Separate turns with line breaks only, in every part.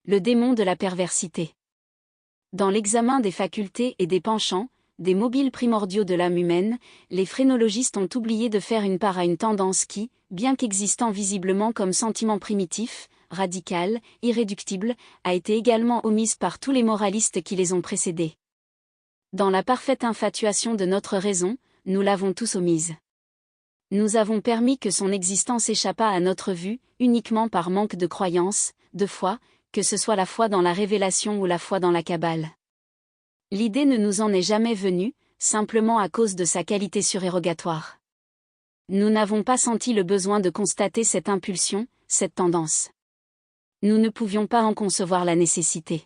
le démon de la perversité. Dans l'examen des facultés et des penchants, des mobiles primordiaux de l'âme humaine, les phrénologistes ont oublié de faire une part à une tendance qui, bien qu'existant visiblement comme sentiment primitif, radical, irréductible, a été également omise par tous les moralistes qui les ont précédés. Dans la parfaite infatuation de notre raison, nous l'avons tous omise. Nous avons permis que son existence échappât à notre vue, uniquement par manque de croyance, de foi, que ce soit la foi dans la révélation ou la foi dans la Kabbale. L'idée ne nous en est jamais venue, simplement à cause de sa qualité surérogatoire. Nous n'avons pas senti le besoin de constater cette impulsion, cette tendance. Nous ne pouvions pas en concevoir la nécessité.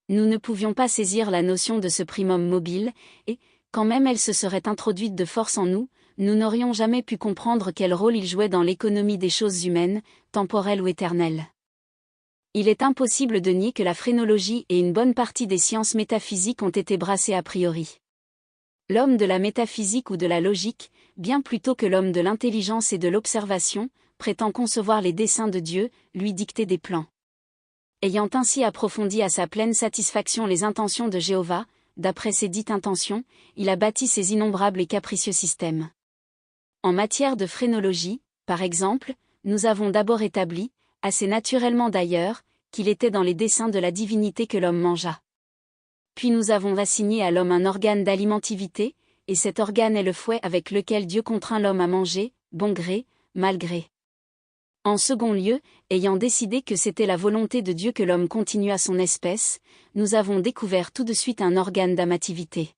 Nous ne pouvions pas saisir la notion de ce primum mobile, et, quand même elle se serait introduite de force en nous, nous n'aurions jamais pu comprendre quel rôle il jouait dans l'économie des choses humaines, temporelles ou éternelles. Il est impossible de nier que la phrénologie et une bonne partie des sciences métaphysiques ont été brassées a priori. L'homme de la métaphysique ou de la logique, bien plutôt que l'homme de l'intelligence et de l'observation, prétend concevoir les desseins de Dieu, lui dicter des plans. Ayant ainsi approfondi à sa pleine satisfaction les intentions de Jéhovah, d'après ses dites intentions, il a bâti ses innombrables et capricieux systèmes. En matière de phrénologie, par exemple, nous avons d'abord établi, assez naturellement d'ailleurs, qu'il était dans les desseins de la divinité que l'homme mangeât. Puis nous avons assigné à l'homme un organe d'alimentivité, et cet organe est le fouet avec lequel Dieu contraint l'homme à manger, bon gré, mal gré. En second lieu, ayant décidé que c'était la volonté de Dieu que l'homme continue à son espèce, nous avons découvert tout de suite un organe d'amativité.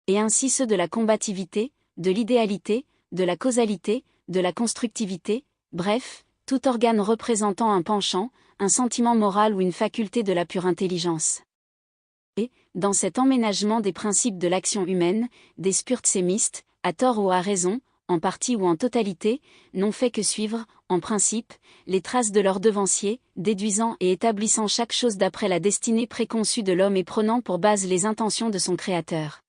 Et ainsi ceux de la combativité, de l'idéalité, de la causalité, de la constructivité, bref, tout organe représentant un penchant, un sentiment moral ou une faculté de la pure intelligence. Et, dans cet emménagement des principes de l'action humaine, des spurtsémistes, à tort ou à raison, en partie ou en totalité, n'ont fait que suivre, en principe, les traces de leurs devanciers, déduisant et établissant chaque chose d'après la destinée préconçue de l'homme et prenant pour base les intentions de son Créateur.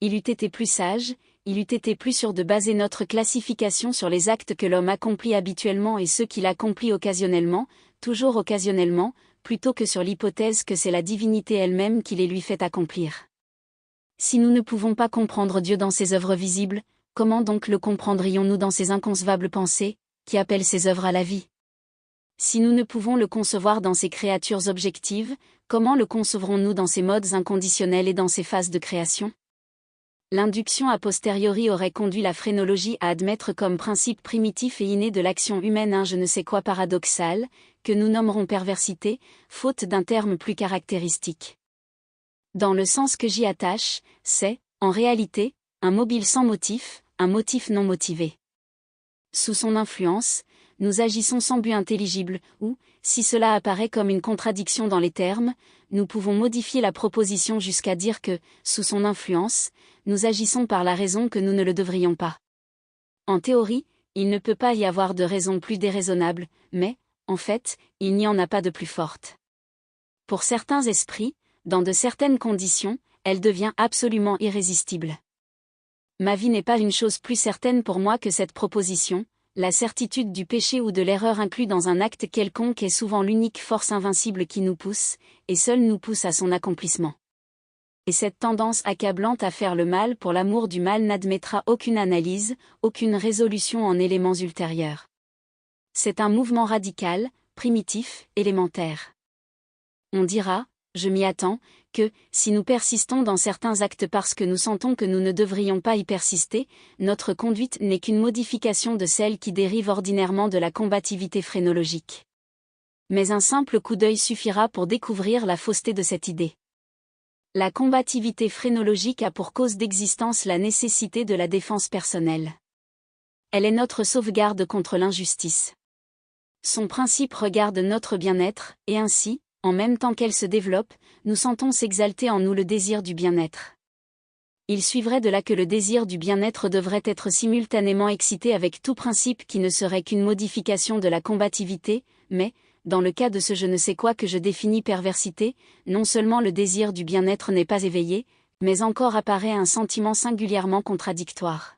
Il eût été plus sage, il eût été plus sûr de baser notre classification sur les actes que l'homme accomplit habituellement et ceux qu'il accomplit occasionnellement, toujours occasionnellement, plutôt que sur l'hypothèse que c'est la divinité elle-même qui les lui fait accomplir. Si nous ne pouvons pas comprendre Dieu dans ses œuvres visibles, comment donc le comprendrions-nous dans ses inconcevables pensées, qui appellent ses œuvres à la vie? Si nous ne pouvons le concevoir dans ses créatures objectives, comment le concevrons-nous dans ses modes inconditionnels et dans ses phases de création? L'induction a posteriori aurait conduit la phrénologie à admettre comme principe primitif et inné de l'action humaine un je ne sais quoi paradoxal, que nous nommerons perversité, faute d'un terme plus caractéristique. Dans le sens que j'y attache, c'est, en réalité, un mobile sans motif, un motif non motivé. Sous son influence, nous agissons sans but intelligible, ou, si cela apparaît comme une contradiction dans les termes, nous pouvons modifier la proposition jusqu'à dire que, sous son influence, nous agissons par la raison que nous ne le devrions pas. En théorie, il ne peut pas y avoir de raison plus déraisonnable, mais, en fait, il n'y en a pas de plus forte. Pour certains esprits, dans de certaines conditions, elle devient absolument irrésistible. Ma vie n'est pas une chose plus certaine pour moi que cette proposition, la certitude du péché ou de l'erreur inclus dans un acte quelconque est souvent l'unique force invincible qui nous pousse, et seule nous pousse à son accomplissement. Et cette tendance accablante à faire le mal pour l'amour du mal n'admettra aucune analyse, aucune résolution en éléments ultérieurs. C'est un mouvement radical, primitif, élémentaire. On dira, je m'y attends, que, si nous persistons dans certains actes parce que nous sentons que nous ne devrions pas y persister, notre conduite n'est qu'une modification de celle qui dérive ordinairement de la combativité phrénologique. Mais un simple coup d'œil suffira pour découvrir la fausseté de cette idée. La combativité phrénologique a pour cause d'existence la nécessité de la défense personnelle. Elle est notre sauvegarde contre l'injustice. Son principe regarde notre bien-être, et ainsi, en même temps qu'elle se développe, nous sentons s'exalter en nous le désir du bien-être. Il suivrait de là que le désir du bien-être devrait être simultanément excité avec tout principe qui ne serait qu'une modification de la combativité, mais, dans le cas de ce je ne sais quoi que je définis perversité, non seulement le désir du bien-être n'est pas éveillé, mais encore apparaît un sentiment singulièrement contradictoire.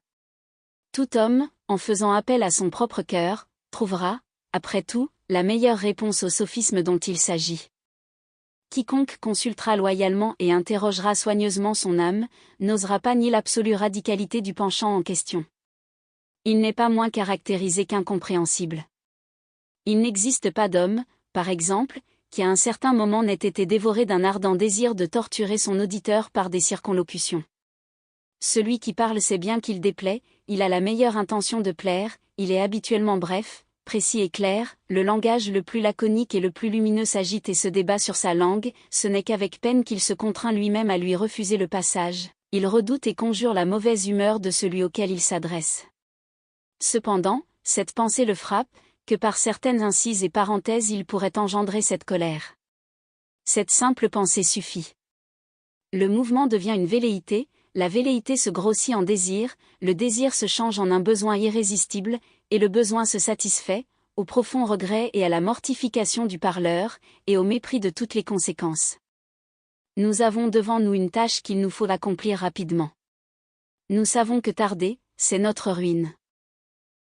Tout homme, en faisant appel à son propre cœur, trouvera, après tout, la meilleure réponse au sophisme dont il s'agit. Quiconque consultera loyalement et interrogera soigneusement son âme, n'osera pas nier l'absolue radicalité du penchant en question. Il n'est pas moins caractérisé qu'incompréhensible. Il n'existe pas d'homme, par exemple, qui à un certain moment n'ait été dévoré d'un ardent désir de torturer son auditeur par des circonlocutions. Celui qui parle sait bien qu'il déplaît, il a la meilleure intention de plaire, il est habituellement bref, précis et clair, le langage le plus laconique et le plus lumineux s'agite et se débat sur sa langue, ce n'est qu'avec peine qu'il se contraint lui-même à lui refuser le passage, il redoute et conjure la mauvaise humeur de celui auquel il s'adresse. Cependant, cette pensée le frappe, que par certaines incises et parenthèses il pourrait engendrer cette colère. Cette simple pensée suffit. Le mouvement devient une velléité, la velléité se grossit en désir, le désir se change en un besoin irrésistible, et le besoin se satisfait, au profond regret et à la mortification du parleur, et au mépris de toutes les conséquences. Nous avons devant nous une tâche qu'il nous faut accomplir rapidement. Nous savons que tarder, c'est notre ruine.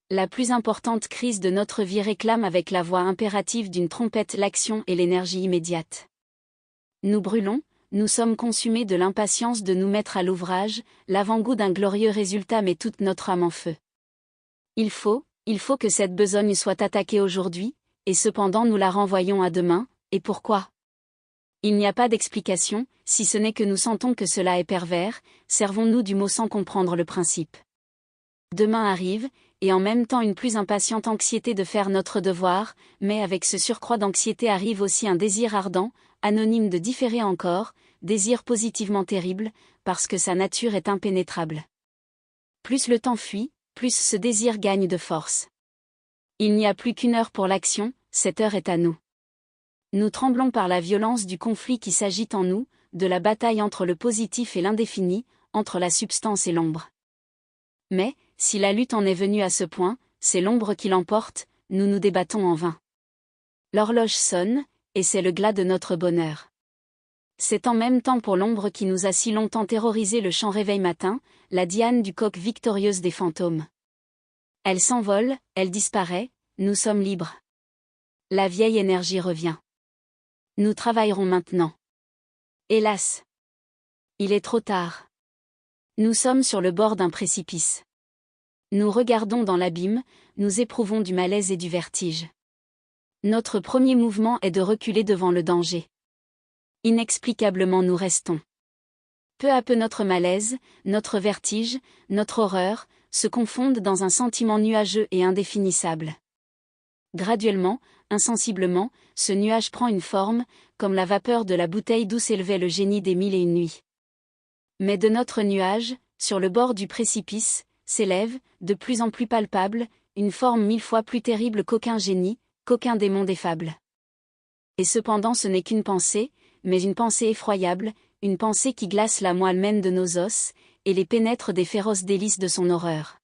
La plus importante crise de notre vie réclame avec la voix impérative d'une trompette l'action et l'énergie immédiate. Nous brûlons, nous sommes consumés de l'impatience de nous mettre à l'ouvrage, l'avant-goût d'un glorieux résultat met toute notre âme en feu. Il faut que cette besogne soit attaquée aujourd'hui, et cependant nous la renvoyons à demain, et pourquoi ? Il n'y a pas d'explication, si ce n'est que nous sentons que cela est pervers, servons-nous du mot sans comprendre le principe. Demain arrive, et en même temps une plus impatiente anxiété de faire notre devoir, mais avec ce surcroît d'anxiété arrive aussi un désir ardent, anonyme de différer encore, désir positivement terrible, parce que sa nature est impénétrable. Plus le temps fuit, plus ce désir gagne de force. Il n'y a plus qu'une heure pour l'action, cette heure est à nous. Nous tremblons par la violence du conflit qui s'agite en nous, de la bataille entre le positif et l'indéfini, entre la substance et l'ombre. Mais, si la lutte en est venue à ce point, c'est l'ombre qui l'emporte, nous nous débattons en vain. L'horloge sonne, et c'est le glas de notre bonheur. C'est en même temps pour l'ombre qui nous a si longtemps terrorisé le chant réveil matin, la Diane du coq victorieuse des fantômes. Elle s'envole, elle disparaît, nous sommes libres. La vieille énergie revient. Nous travaillerons maintenant. Hélas! Il est trop tard. Nous sommes sur le bord d'un précipice. Nous regardons dans l'abîme, nous éprouvons du malaise et du vertige. Notre premier mouvement est de reculer devant le danger. Inexplicablement nous restons. Peu à peu notre malaise, notre vertige, notre horreur, se confondent dans un sentiment nuageux et indéfinissable. Graduellement, insensiblement, ce nuage prend une forme, comme la vapeur de la bouteille d'où s'élevait le génie des 1001 nuits. Mais de notre nuage, sur le bord du précipice, s'élève, de plus en plus palpable, une forme 1000 fois plus terrible qu'aucun génie, qu'aucun démon des fables. Et cependant ce n'est qu'une pensée, mais une pensée effroyable, une pensée qui glace la moelle même de nos os, et les pénètre des féroces délices de son horreur.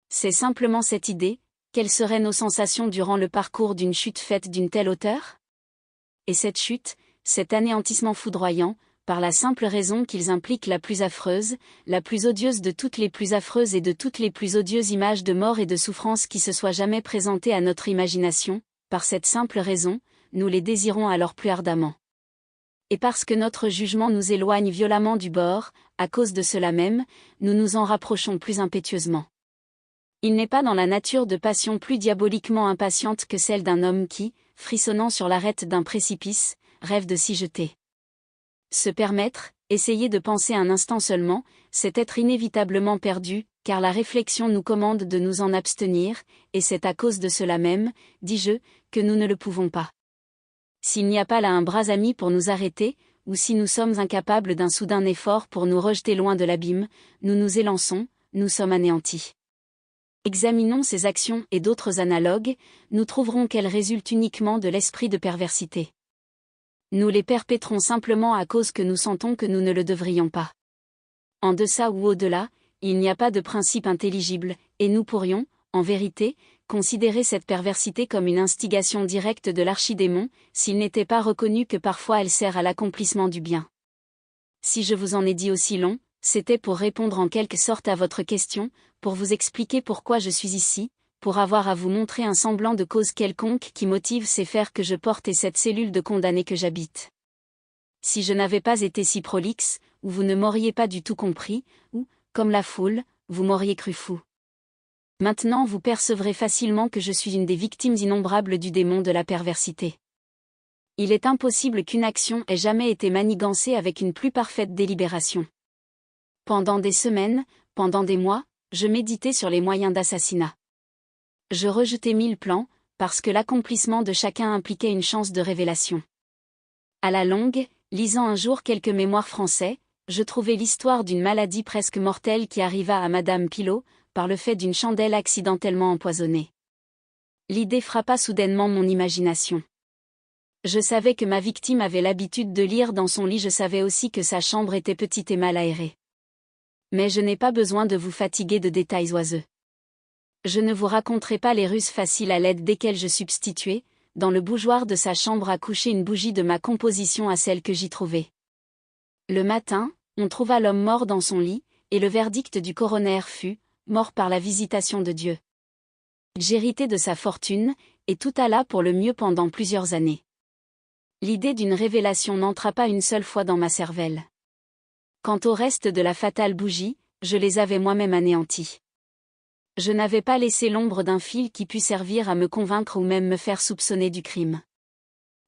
C'est simplement cette idée, quelles seraient nos sensations durant le parcours d'une chute faite d'une telle hauteur ? Et cette chute, cet anéantissement foudroyant, par la simple raison qu'ils impliquent la plus affreuse, la plus odieuse de toutes les plus affreuses et de toutes les plus odieuses images de mort et de souffrance qui se soient jamais présentées à notre imagination, par cette simple raison, nous les désirons alors plus ardemment. Et parce que notre jugement nous éloigne violemment du bord, à cause de cela même, nous nous en rapprochons plus impétueusement. Il n'est pas dans la nature de passion plus diaboliquement impatiente que celle d'un homme qui, frissonnant sur l'arête d'un précipice, rêve de s'y jeter. Se permettre, essayer de penser un instant seulement, c'est être inévitablement perdu, car la réflexion nous commande de nous en abstenir, et c'est à cause de cela même, dis-je, que nous ne le pouvons pas. S'il n'y a pas là un bras ami pour nous arrêter, ou si nous sommes incapables d'un soudain effort pour nous rejeter loin de l'abîme, nous nous élançons, nous sommes anéantis. Examinons ces actions et d'autres analogues, nous trouverons qu'elles résultent uniquement de l'esprit de perversité. Nous les perpétrons simplement à cause que nous sentons que nous ne le devrions pas. En deçà ou au-delà, il n'y a pas de principe intelligible, et nous pourrions, en vérité, considérer cette perversité comme une instigation directe de l'archidémon, s'il n'était pas reconnu que parfois elle sert à l'accomplissement du bien. Si je vous en ai dit aussi long, c'était pour répondre en quelque sorte à votre question, pour vous expliquer pourquoi je suis ici, pour avoir à vous montrer un semblant de cause quelconque qui motive ces fers que je porte et cette cellule de condamné que j'habite. Si je n'avais pas été si prolixe, ou vous ne m'auriez pas du tout compris, ou, comme la foule, vous m'auriez cru fou. Maintenant vous percevrez facilement que je suis une des victimes innombrables du démon de la perversité. Il est impossible qu'une action ait jamais été manigancée avec une plus parfaite délibération. Pendant des semaines, pendant des mois, je méditais sur les moyens d'assassinat. Je rejetais 1000 plans, parce que l'accomplissement de chacun impliquait une chance de révélation. À la longue, lisant un jour quelques mémoires français, je trouvai l'histoire d'une maladie presque mortelle qui arriva à Madame Pilot, par le fait d'une chandelle accidentellement empoisonnée. L'idée frappa soudainement mon imagination. Je savais que ma victime avait l'habitude de lire dans son lit, je savais aussi que sa chambre était petite et mal aérée. Mais je n'ai pas besoin de vous fatiguer de détails oiseux. Je ne vous raconterai pas les ruses faciles à l'aide desquelles je substituai, dans le bougeoir de sa chambre à coucher une bougie de ma composition à celle que j'y trouvais. Le matin, on trouva l'homme mort dans son lit, et le verdict du coroner fut « mort par la visitation de Dieu ». J'héritai de sa fortune, et tout alla pour le mieux pendant plusieurs années. L'idée d'une révélation n'entra pas une seule fois dans ma cervelle. Quant au reste de la fatale bougie, je les avais moi-même anéantis. Je n'avais pas laissé l'ombre d'un fil qui pût servir à me convaincre ou même me faire soupçonner du crime.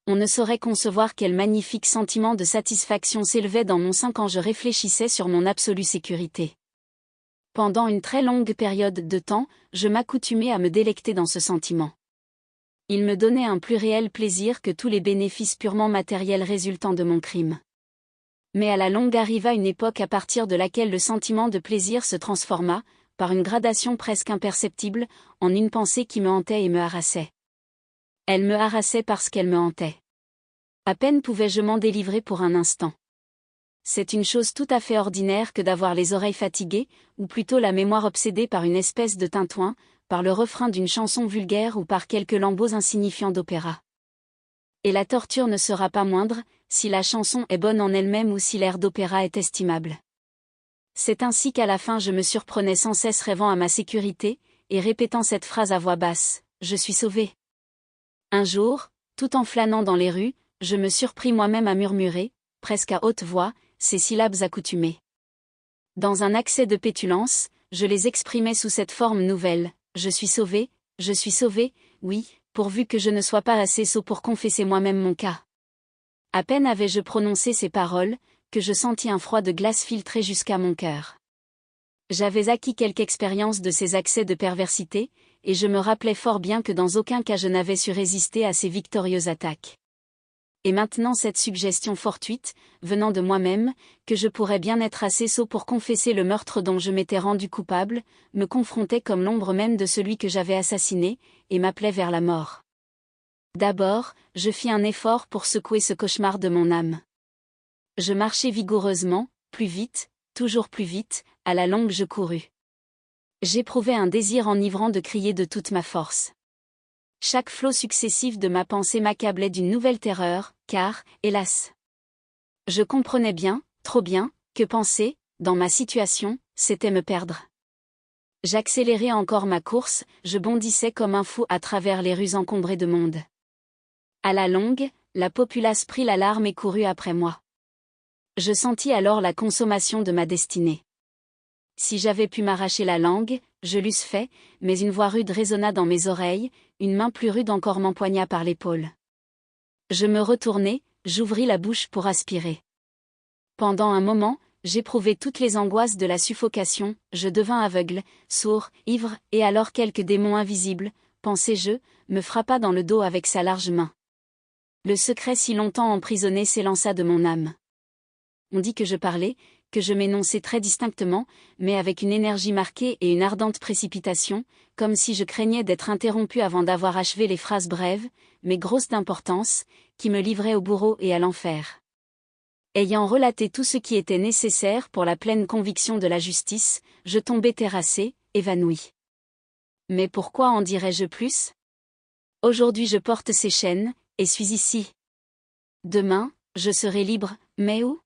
On ne saurait concevoir quel magnifique sentiment de satisfaction s'élevait dans mon sein quand je réfléchissais sur mon absolue sécurité. Pendant une très longue période de temps, je m'accoutumais à me délecter dans ce sentiment. Il me donnait un plus réel plaisir que tous les bénéfices purement matériels résultant de mon crime. Mais à la longue arriva une époque à partir de laquelle le sentiment de plaisir se transforma, par une gradation presque imperceptible, en une pensée qui me hantait et me harassait. Elle me harassait parce qu'elle me hantait. À peine pouvais-je m'en délivrer pour un instant. C'est une chose tout à fait ordinaire que d'avoir les oreilles fatiguées, ou plutôt la mémoire obsédée par une espèce de tintouin, par le refrain d'une chanson vulgaire ou par quelques lambeaux insignifiants d'opéra. Et la torture ne sera pas moindre, si la chanson est bonne en elle-même ou si l'air d'opéra est estimable. C'est ainsi qu'à la fin je me surprenais sans cesse rêvant à ma sécurité, et répétant cette phrase à voix basse, « Je suis sauvé ». Un jour, tout en flânant dans les rues, je me surpris moi-même à murmurer, presque à haute voix, ces syllabes accoutumées. Dans un accès de pétulance, je les exprimais sous cette forme nouvelle, « Je suis sauvé, oui, pourvu que je ne sois pas assez sot pour confesser moi-même mon cas. » À peine avais-je prononcé ces paroles, que je sentis un froid de glace filtrer jusqu'à mon cœur. J'avais acquis quelque expérience de ces accès de perversité, et je me rappelais fort bien que dans aucun cas je n'avais su résister à ces victorieuses attaques. Et maintenant cette suggestion fortuite, venant de moi-même, que je pourrais bien être assez sot pour confesser le meurtre dont je m'étais rendu coupable, me confrontait comme l'ombre même de celui que j'avais assassiné, et m'appelait vers la mort. D'abord, je fis un effort pour secouer ce cauchemar de mon âme. Je marchai vigoureusement, plus vite, toujours plus vite, à la longue je courus. J'éprouvais un désir enivrant de crier de toute ma force. Chaque flot successif de ma pensée m'accablait d'une nouvelle terreur, car, hélas, je comprenais bien, trop bien, que penser, dans ma situation, c'était me perdre. J'accélérai encore ma course, je bondissais comme un fou à travers les rues encombrées de monde. À la longue, la populace prit l'alarme et courut après moi. Je sentis alors la consommation de ma destinée. Si j'avais pu m'arracher la langue, je l'eusse fait, mais une voix rude résonna dans mes oreilles, une main plus rude encore m'empoigna par l'épaule. Je me retournai, j'ouvris la bouche pour aspirer. Pendant un moment, j'éprouvai toutes les angoisses de la suffocation, je devins aveugle, sourd, ivre, et alors quelque démon invisible, pensai-je, me frappa dans le dos avec sa large main. Le secret si longtemps emprisonné s'élança de mon âme. On dit que je parlais, que je m'énonçais très distinctement, mais avec une énergie marquée et une ardente précipitation, comme si je craignais d'être interrompu avant d'avoir achevé les phrases brèves, mais grosses d'importance, qui me livraient au bourreau et à l'enfer. Ayant relaté tout ce qui était nécessaire pour la pleine conviction de la justice, je tombai terrassé, évanoui. Mais pourquoi en dirais-je plus? Aujourd'hui je porte ces chaînes, et suis ici. Demain, je serai libre, mais où?